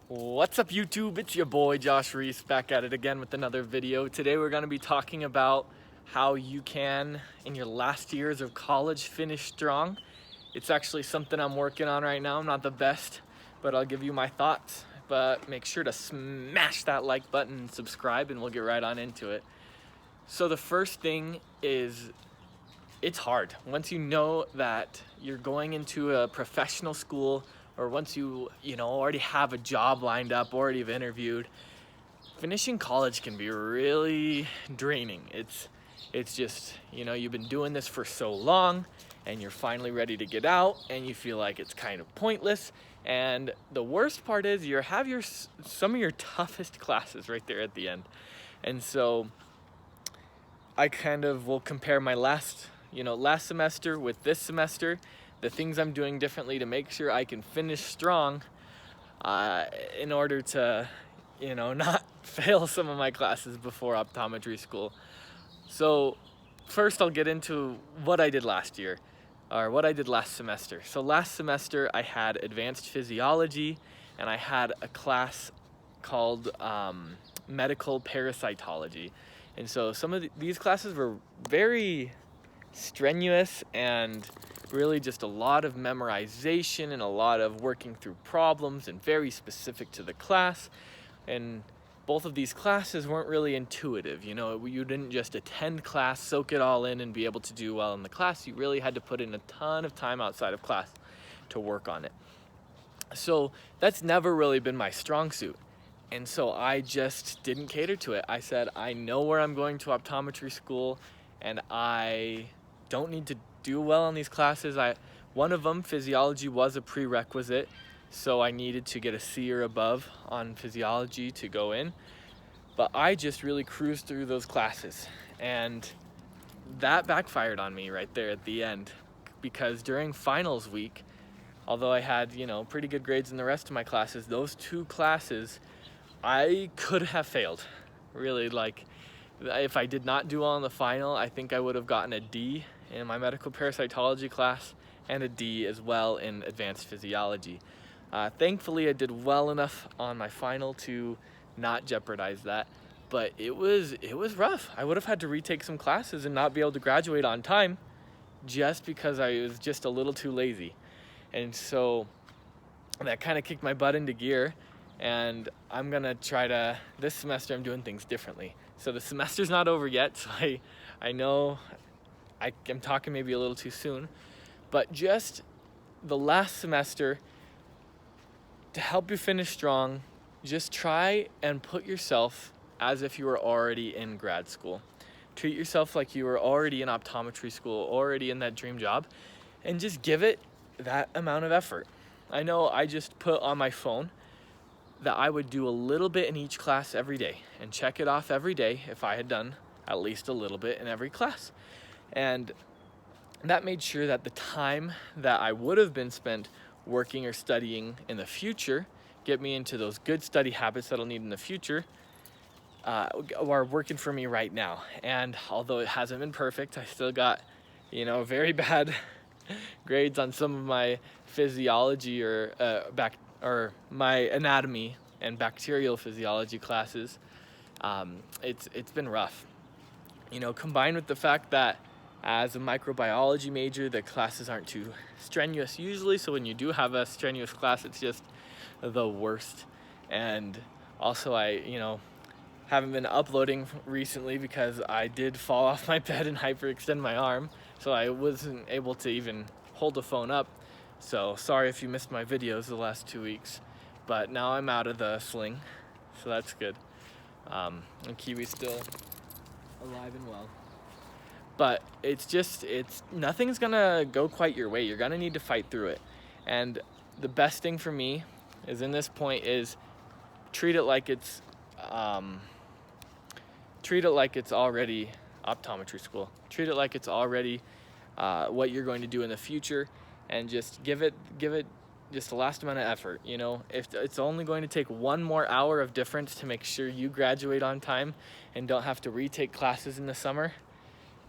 What's up YouTube? It's your boy Josh Reese back at it again with another video. Today we're going to be talking about how you can, in your last years of college, finish strong. It's actually something I'm working on right now. I'm not the best, but I'll give you my thoughts. But make sure to smash that like button and subscribe, and we'll get right on into it. So the first thing is, it's hard. Once you know that you're going into a professional school, or once you already have a job lined up, already have interviewed, finishing college can be really draining. It's just, you've been doing this for so long and you're finally ready to get out and you feel like it's kind of pointless. And the worst part is you have some of your toughest classes right there at the end. And so I kind of will compare my last semester with this semester, the things I'm doing differently to make sure I can finish strong in order to, not fail some of my classes before optometry school. So first I'll get into what I did last year, or what I did last semester. So last semester I had advanced physiology and I had a class called medical parasitology. And so some of these classes were very strenuous and really just a lot of memorization and a lot of working through problems and very specific to the class. And both of these classes weren't really intuitive. You didn't just attend class, soak it all in, and be able to do well in the class. You really had to put in a ton of time outside of class to work on it. So that's never really been my strong suit. And so I just didn't cater to it. I said, I know where I'm going to optometry school and I don't need to do well on these classes. One of them, physiology, was a prerequisite, so I needed to get a C or above on physiology to go in. But I just really cruised through those classes, and that backfired on me right there at the end, because during finals week, although I had pretty good grades in the rest of my classes, those two classes I could have failed. Really, if I did not do well in the final, I think I would have gotten a D in my medical parasitology class and a D as well in advanced physiology. Thankfully, I did well enough on my final to not jeopardize that, but it was rough. I would have had to retake some classes and not be able to graduate on time just because I was just a little too lazy. And so that kind of kicked my butt into gear. And I'm gonna this semester I'm doing things differently. So the semester's not over yet, so I know I'm talking maybe a little too soon, but just the last semester, to help you finish strong, just try and put yourself as if you were already in grad school. Treat yourself like you were already in optometry school, already in that dream job, and just give it that amount of effort. I know I just put on my phone that I would do a little bit in each class every day and check it off every day if I had done at least a little bit in every class. And that made sure that the time that I would have been spent working or studying in the future, get me into those good study habits that I'll need in the future, are working for me right now. And although it hasn't been perfect, I still got, very bad grades on some of my physiology or my anatomy and bacterial physiology classes. It's been rough. Combined with the fact that as a microbiology major, the classes aren't too strenuous usually, so when you do have a strenuous class, it's just the worst. And also I haven't been uploading recently because I did fall off my bed and hyperextend my arm, so I wasn't able to even hold the phone up. So sorry if you missed my videos the last 2 weeks, but now I'm out of the sling, so that's good. And Kiwi's still alive and well. But nothing's gonna go quite your way. You're gonna need to fight through it. And the best thing for me is in this point is treat it like it's already optometry school. Treat it like it's already what you're going to do in the future, and just give it just the last amount of effort. If it's only going to take 1 more hour of difference to make sure you graduate on time and don't have to retake classes in the summer,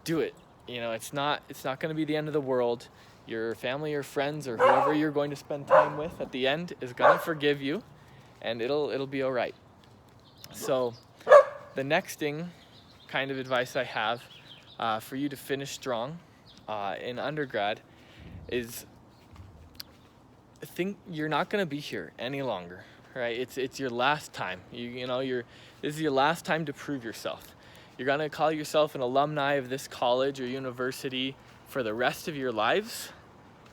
do it. It's not going to be the end of the world. Your family or friends or whoever you're going to spend time with at the end is going to forgive you, and it'll be all right. So the next thing, kind of advice I have for you to finish strong in undergrad is think you're not going to be here any longer, right? It's your last time. This is your last time to prove yourself. You're going to call yourself an alumni of this college or university for the rest of your lives.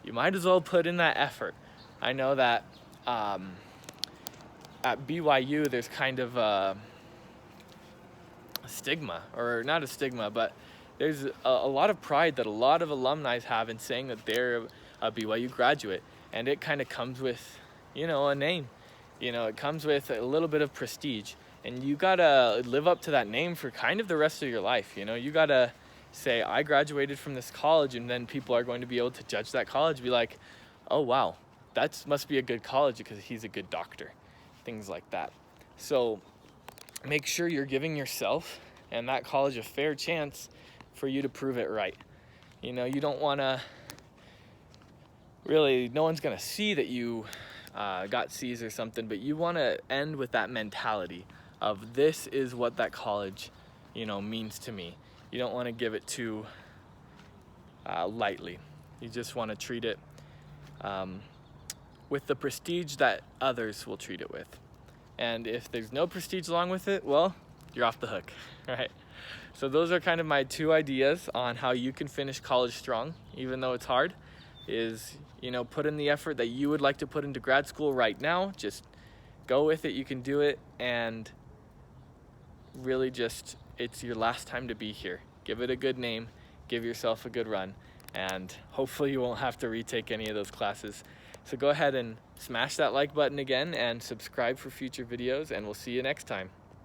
You might as well put in that effort. I know that at BYU there's kind of a stigma, or not a stigma, but there's a lot of pride that a lot of alumni have in saying that they're a BYU graduate, and it kind of comes with, a name. It comes with a little bit of prestige, and you gotta live up to that name for kind of the rest of your life. You gotta say, I graduated from this college, and then people are going to be able to judge that college, be like, oh wow, that must be a good college because he's a good doctor, things like that. So make sure you're giving yourself and that college a fair chance for you to prove it right. You don't want to really, no one's going to see that you got C's or something, but you want to end with that mentality of, this is what that college, means to me. You don't want to give it too lightly. You just want to treat it with the prestige that others will treat it with. And if there's no prestige along with it, well, you're off the hook, right? So those are kind of my 2 ideas on how you can finish college strong, even though it's hard, is, put in the effort that you would like to put into grad school right now. Just go with it, you can do it, and really just, it's your last time to be here. Give it a good name, give yourself a good run, and hopefully you won't have to retake any of those classes. So go ahead and smash that like button again and subscribe for future videos, and we'll see you next time.